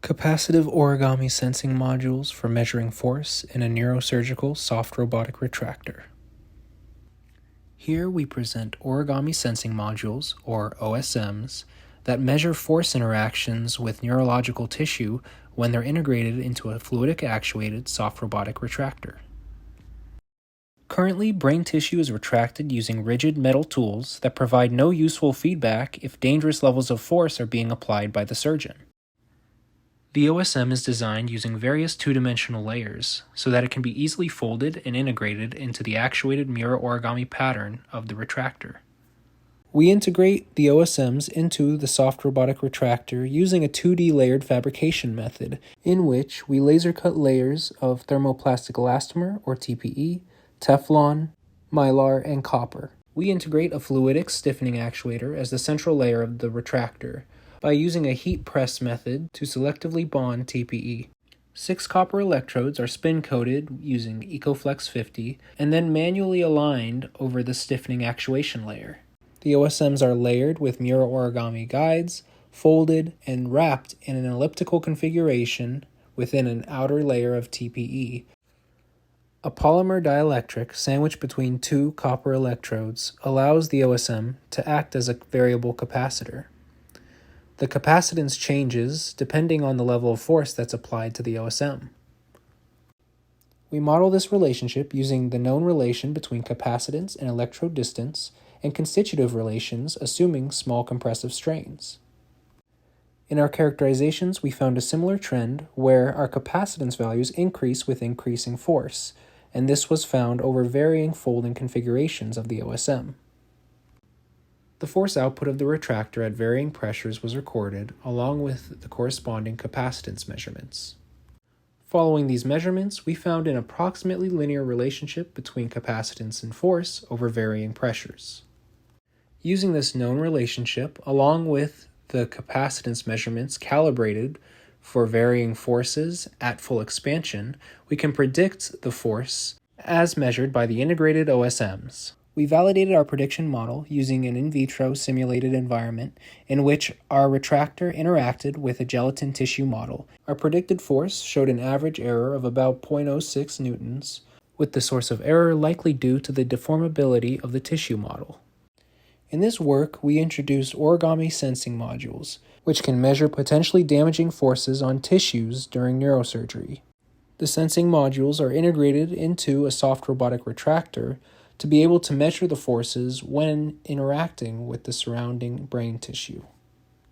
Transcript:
Capacitive origami sensing modules for measuring force in a neurosurgical soft robotic retractor. Here we present origami sensing modules, or OSMs, that measure force interactions with neurological tissue when they're integrated into a fluidic actuated soft robotic retractor. Currently, brain tissue is retracted using rigid metal tools that provide no useful feedback if dangerous levels of force are being applied by the surgeon. The OSM is designed using various two-dimensional layers so that it can be easily folded and integrated into the actuated mirror origami pattern of the retractor. We integrate the OSMs into the soft robotic retractor using a 2D layered fabrication method in which we laser cut layers of thermoplastic elastomer, or TPE, Teflon, mylar, and copper. We integrate a fluidic stiffening actuator as the central layer of the retractor by using a heat press method to selectively bond TPE. 6 copper electrodes are spin-coated using EcoFlex 50 and then manually aligned over the stiffening actuation layer. The OSMs are layered with mirror origami guides, folded, and wrapped in an elliptical configuration within an outer layer of TPE. A polymer dielectric sandwiched between 2 copper electrodes allows the OSM to act as a variable capacitor. The capacitance changes depending on the level of force that's applied to the OSM. We model this relationship using the known relation between capacitance and electrode distance and constitutive relations assuming small compressive strains. In our characterizations, we found a similar trend where our capacitance values increase with increasing force, and this was found over varying folding configurations of the OSM. The force output of the retractor at varying pressures was recorded, along with the corresponding capacitance measurements. Following these measurements, we found an approximately linear relationship between capacitance and force over varying pressures. Using this known relationship, along with the capacitance measurements calibrated for varying forces at full expansion, we can predict the force as measured by the integrated OSMs. We validated our prediction model using an in vitro simulated environment in which our retractor interacted with a gelatin tissue model. Our predicted force showed an average error of about 0.06 newtons, with the source of error likely due to the deformability of the tissue model. In this work, we introduced origami sensing modules, which can measure potentially damaging forces on tissues during neurosurgery. The sensing modules are integrated into a soft robotic retractor to be able to measure the forces when interacting with the surrounding brain tissue.